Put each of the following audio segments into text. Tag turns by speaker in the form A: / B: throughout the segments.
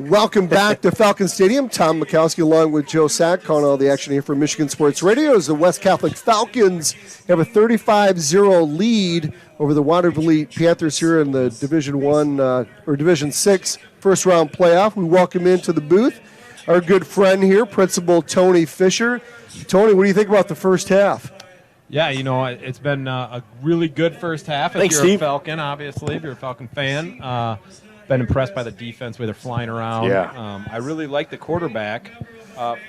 A: Welcome back to Falcon Stadium. Tom Mikowski along with Joe Sack calling all the action here from Michigan Sports Radio as the West Catholic Falcons have a 35-0 lead over the Waterville Panthers here in the Division 1 or Division 6 first round playoff. We welcome into the booth our good friend here, Principal Tony Fischer. Tony, what do you think about the first half?
B: Yeah, it's been a really good first half. If you're a Falcon, obviously, if you're a Falcon fan. Been impressed by the defense, the way they're flying around.
C: Yeah.
B: I really like the quarterback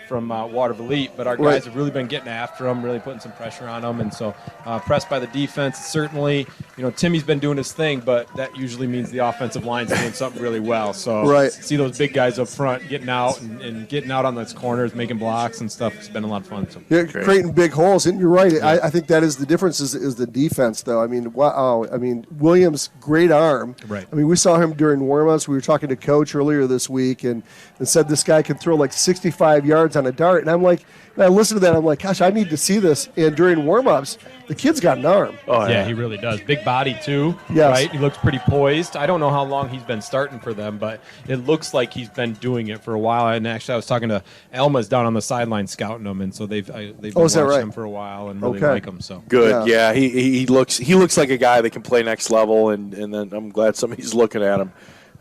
B: from Waterville, but our guys have really been getting after him, really putting some pressure on him, and so impressed by the defense. Certainly, Timmy's been doing his thing, but that usually means the offensive line's doing something really well. So see those big guys up front getting out and getting out on those corners, making blocks and stuff. It's been a lot of fun. So.
A: Yeah, creating big holes, and you're right. Yeah. I think that is the difference is the defense, though. I mean, wow. I mean, Williams, great arm.
B: Right.
A: I mean, we saw him during warm-ups. We were talking to Coach earlier this week, and said this guy can throw like 65 yards on a dart. And I'm like, and I listened to that. I'm like, gosh, I need to see this. And during warm-ups, the kid's got an arm.
B: Oh, yeah, he really does. Big body, too.
A: Yes.
B: Right? He looks pretty poised. I don't know how long he's been starting for them, but it looks like he's been doing it for a while. And actually, I was talking to Elma's down on the sideline scouting him, and so they've been watching him for a while and really like him. So
C: good. Yeah, he looks like a guy that can play next level, and then I'm glad somebody's looking at him.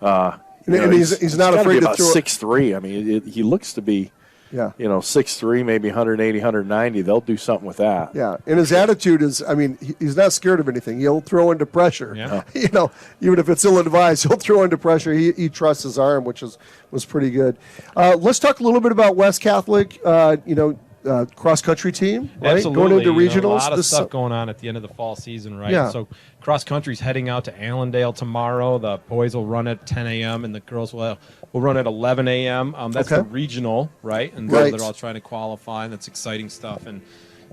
A: And he's not afraid to throw
C: 6'3". I mean, he looks to be.
A: Yeah.
C: 6'3", maybe 180, 190. They'll do something with that.
A: Yeah. And his attitude is, I mean, he's not scared of anything. He'll throw into pressure.
B: Yeah.
A: Even if it's ill-advised, he'll throw into pressure. He trusts his arm, which was pretty good. Let's talk a little bit about West Catholic, cross-country team, right?
B: Absolutely.
A: Going into regionals.
B: A lot of stuff going on at the end of the fall season, right?
A: Yeah.
B: So cross-country's heading out to Allendale tomorrow. The boys will run at 10 a.m. and the girls will run at 11 a.m. That's the regional, right? And so they're all trying to qualify, and that's exciting stuff. And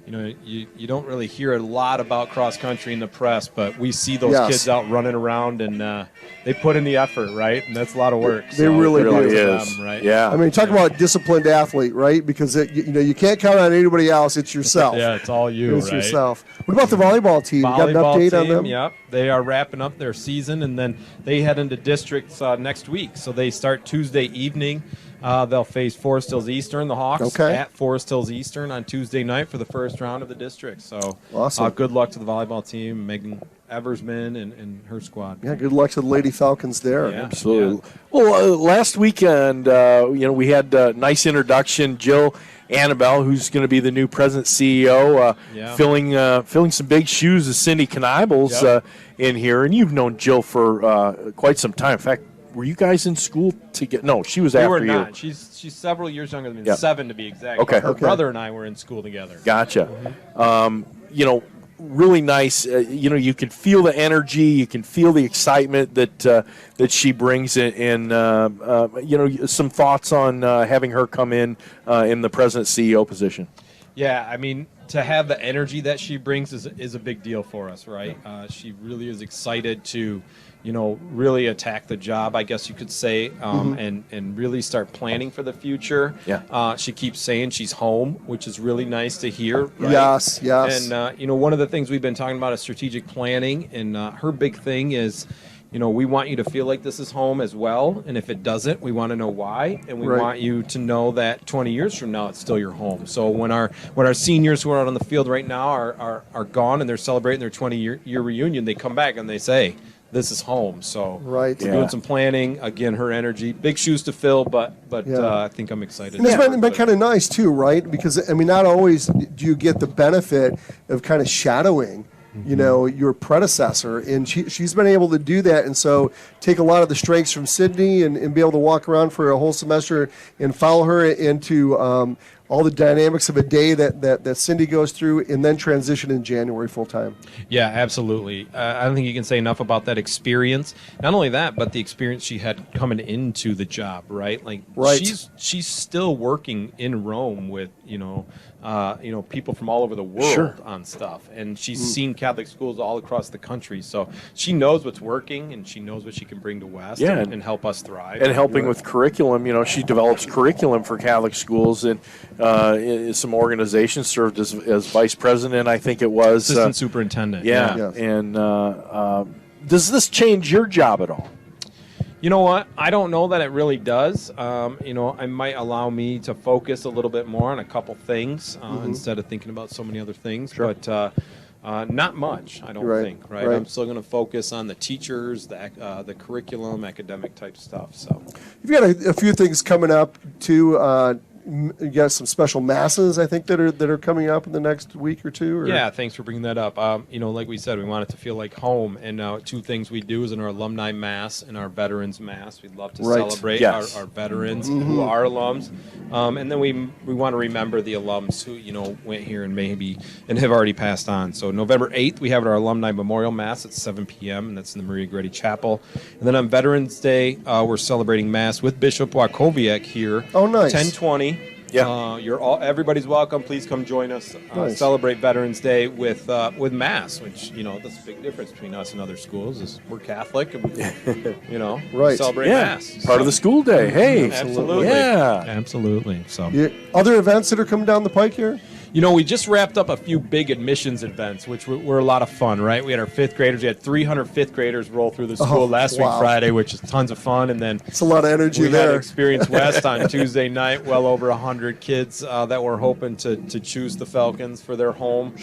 B: you don't really hear a lot about cross-country in the press, but we see those kids out running around, and they put in the effort, right? And that's a lot of work.
A: They really do.
C: Them,
A: right? Yeah. I mean, talk about disciplined athlete, right? Because you can't count on anybody else. It's yourself.
B: Yeah, it's all you,
A: It's yourself. What about the volleyball team? You got an update on them?
B: Yep. They are wrapping up their season, and then they head into districts next week. So they start Tuesday evening. They'll face Forest Hills Eastern, the Hawks, at Forest Hills Eastern on Tuesday night for the first round of the district. So
A: awesome.
B: Good luck to the volleyball team, Megan Eversman and her squad.
A: Yeah, good luck to the Lady Falcons there.
C: Yeah, absolutely. Yeah. Well, last weekend, we had a nice introduction. Jill Annabelle, who's going to be the new president CEO, filling some big shoes as Cindy Kniebles in here. And you've known Jill for quite some time. In fact, were you guys in school together? No, she was after you.
B: We were not. She's several years younger than me, 7 to be exact.
C: Okay.
B: Her brother and I were in school together.
C: Gotcha. Mm-hmm. Really nice. You can feel the energy. You can feel the excitement that she brings in. Some thoughts on having her come in the president CEO position.
B: Yeah, I mean, to have the energy that she brings is a big deal for us, right? She really is excited to, really attack the job, I guess you could say, and really start planning for the future.
C: Yeah.
B: She keeps saying she's home, which is really nice to hear. Right?
A: Yes.
B: And, one of the things we've been talking about is strategic planning, and her big thing is, we want you to feel like this is home as well, and if it doesn't, we want to know why, and we want you to know that 20 years from now, it's still your home. So when our seniors who are out on the field right now are gone and they're celebrating their 20-year reunion, they come back and they say, this is home. So we're doing some planning. Again, her energy, big shoes to fill, but I think I'm excited.
A: And it's been kind of nice too, right? Because, I mean, not always do you get the benefit of kind of shadowing your predecessor, and she's been able to do that, and so take a lot of the strengths from Sydney and be able to walk around for a whole semester and follow her into all the dynamics of a day that Cindy goes through, and then transition in January full time.
B: Yeah, absolutely. I don't think you can say enough about that experience. Not only that, but the experience she had coming into the job, right? She's still working in Rome with people from all over the world on stuff, and she's seen Catholic schools all across the country, so she knows what's working and she knows what she can bring to West and help us thrive.
C: And helping with curriculum, she develops curriculum for Catholic schools, and some organizations served as vice president, I think it was.
B: Assistant superintendent.
C: And does this change your job at all?
B: You know what? I don't know that it really does. It might allow me to focus a little bit more on a couple things instead of thinking about so many other things.
C: Sure.
B: But not much, I don't think. Right? I'm still going to focus on the teachers, the curriculum, academic type stuff. So
A: You've got a few things coming up too. You got some special masses, I think, that are coming up in the next week or two. Or?
B: Yeah, thanks for bringing that up. Like we said, we want it to feel like home. And two things we do is in our alumni mass and our veterans mass. We'd love to celebrate our veterans who are alums. And then we want to remember the alums who, went here and have already passed on. So November 8th, we have our alumni memorial mass at 7 p.m., and that's in the Maria Goretti Chapel. And then on Veterans Day, we're celebrating mass with Bishop Wackowiak here.
A: Oh, nice.
B: 10:20. Yeah, everybody's welcome. Please come join us.
A: Nice.
B: Celebrate Veterans Day with mass, which that's a big difference between us and other schools. Is we're Catholic, and we celebrate mass.
C: Part of the school day. Hey,
B: absolutely,
C: yeah,
B: absolutely. So,
A: other events that are coming down the pike here.
B: We just wrapped up a few big admissions events, which were a lot of fun, right? We had our fifth graders. We had 300 fifth graders roll through the school last week Friday, which is tons of fun. And then
A: it's a lot of energy
B: we
A: there.
B: Had Experience West on Tuesday night. Well over 100 kids that were hoping to choose the Falcons for their home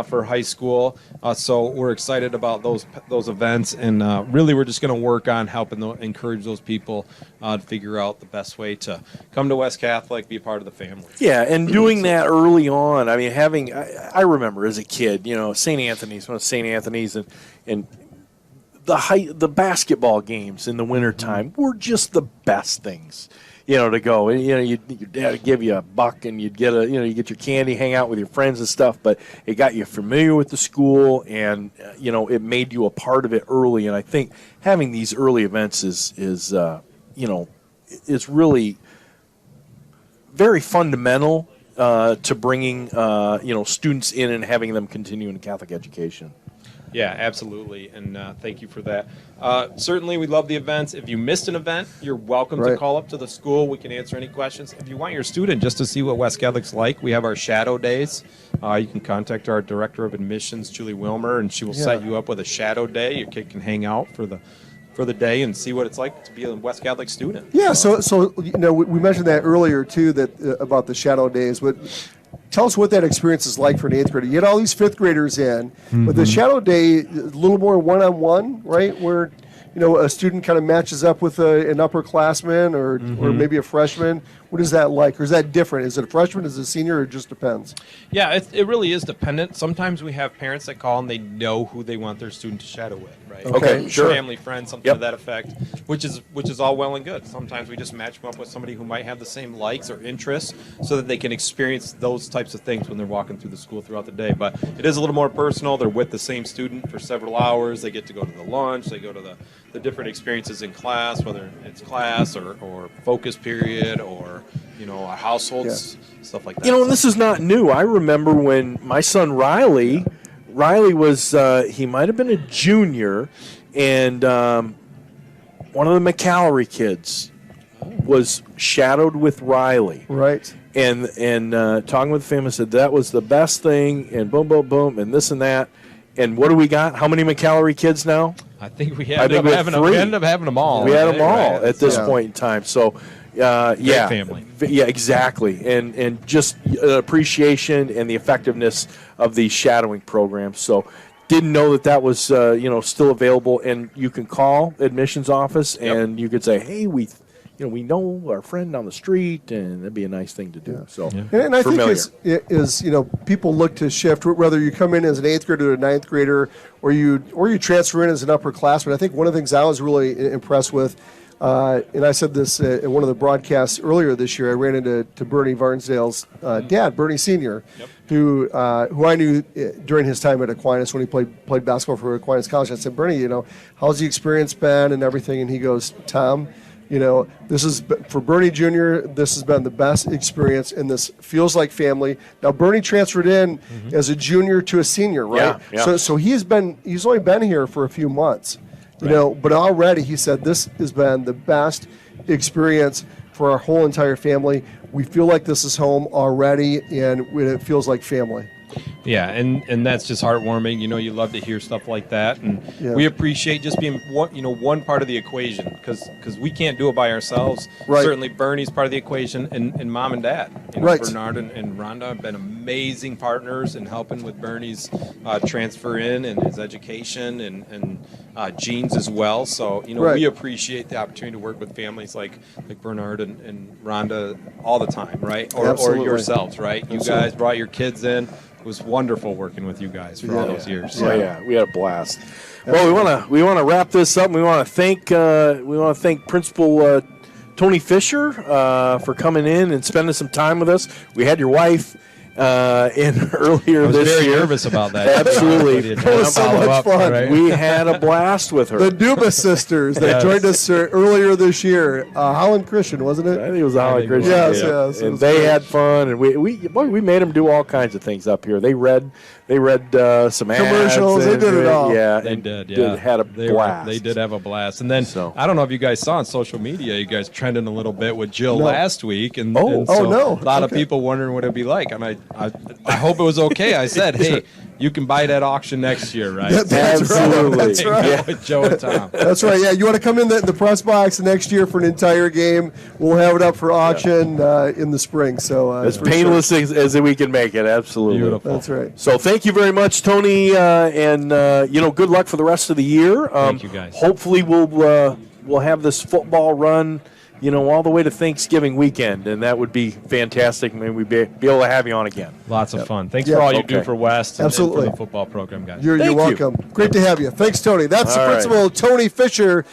B: for high school. So we're excited about those events, and really we're just going to work on helping encourage those people to figure out the best way to come to West Catholic, be a part of the family.
C: Yeah, and doing that early on. I mean, I remember as a kid, St. Anthony's, and the basketball games in the wintertime were just the best things, to go. And, your dad would give you $1 and you'd get you get your candy, hang out with your friends and stuff, but it got you familiar with the school, and, it made you a part of it early. And I think having these early events is really very fundamental to bringing students in and having them continue in Catholic education.
B: Yeah, absolutely, and thank you for that. Certainly, we love the events. If you missed an event, you're welcome to call up to the school. We can answer any questions. If you want your student just to see what West Catholic's like, we have our shadow days. You can contact our director of admissions, Julie Wilmer, and she will set you up with a shadow day. Your kid can hang out for the day and see what it's like to be a West Catholic student.
A: Yeah, so we mentioned that earlier too, that about the shadow days. But tell us what that experience is like for an eighth grader. You get all these fifth graders in, but the shadow day is a little more one-on-one, right? Where a student kind of matches up with an upperclassman or maybe a freshman. What is that like? Or is that different? Is it a freshman, is it a senior, or it just depends?
B: Yeah, it really is dependent. Sometimes we have parents that call and they know who they want their student to shadow with, right?
A: Okay, sure.
B: Family, friend, something to that effect, which is all well and good. Sometimes we just match them up with somebody who might have the same likes or interests so that they can experience those types of things when they're walking through the school throughout the day. But it is a little more personal. They're with the same student for several hours. They get to go to the lunch. They go to the different experiences in class, whether it's class or focus period or our households, stuff like that.
C: And this is not new. I remember when my son Riley was, he might have been a junior, and one of the McAllery kids was shadowed with Riley.
A: Right.
C: And talking with the family, said that was the best thing, and boom, boom, boom, and this and that. And what do we got? How many McAllery kids now?
B: I think we ended up having them all.
C: We had them all at this point in time. So,
B: family.
C: Yeah, exactly. And just appreciation and the effectiveness of these shadowing programs. So, didn't know that was still available. And you can call admissions office and you could say, hey, we know our friend down the street, and that'd be a nice thing to do. So,
A: and I think is people look to shift, whether you come in as an 8th grader or a 9th grader, or you transfer in as an upperclassman. I think one of the things I was really impressed with, and I said this in one of the broadcasts earlier this year, I ran into Bernie Varnsdale's dad, Bernie Sr., who I knew during his time at Aquinas when he played basketball for Aquinas College. I said, Bernie, how's the experience been and everything? And he goes, Tom, this is for Bernie Jr. This has been the best experience, and this feels like family. Now, Bernie transferred in as a junior to a senior, right?
C: Yeah.
A: So he's only been here for a few months, but already he said this has been the best experience for our whole entire family. We feel like this is home already, and it feels like family.
B: Yeah, and that's just heartwarming. You love to hear stuff like that, and we appreciate just being one part of the equation because we can't do it by ourselves.
A: Right.
B: Certainly, Bernie's part of the equation, and Mom and Dad.
A: Right.
B: Bernard and Rhonda have been amazing partners in helping with Bernie's transfer in and his education and Gene's as well. So we appreciate the opportunity to work with families like Bernard and Rhonda all the time, right? Or yourselves, right? You guys brought your kids in. It was wonderful working with you guys for all those years.
C: So. Yeah, we had a blast. Well, we want to wrap this up. We want to thank Principal Tony Fischer for coming in and spending some time with us. We had your wife in earlier this year.
B: I was very nervous about that.
C: Absolutely.
A: It was so much fun.
B: Right?
C: We had a blast with her.
A: The Dubas sisters that joined us earlier this year. Holland Christian, wasn't it?
C: I think it was Holland Christian.
A: Yes.
C: And they had fun, and we made them do all kinds of things up here. They read some
A: commercials.
C: Ads
A: they did it all.
C: Yeah,
B: they did. Yeah,
C: had a blast.
B: They did have a blast. And then I don't know if you guys saw on social media, you guys trending a little bit with Jill last week, and
A: no,
B: a lot of people wondering what it'd be like. And I hope it was okay. I said, hey, you can buy it at auction next year, right?
C: Absolutely.
A: That's right.
B: Yeah, with Joe and Tom.
A: That's right. Yeah, you want to come in the press box next year for an entire game? We'll have it up for auction in the spring. So
C: as painless as we can make it. Absolutely.
B: Beautiful.
A: That's right.
C: So thank you very much, Tony, and good luck for the rest of the year.
B: Thank you, guys.
C: Hopefully we'll have this football run, all the way to Thanksgiving weekend, and that would be fantastic. Maybe we'd be able to have you on again.
B: Lots of fun. Thanks for all you do for West and
A: Absolutely.
B: for the football program, guys.
A: You're welcome. Great to have you. Thanks, Tony. That's the principal, Tony Fischer,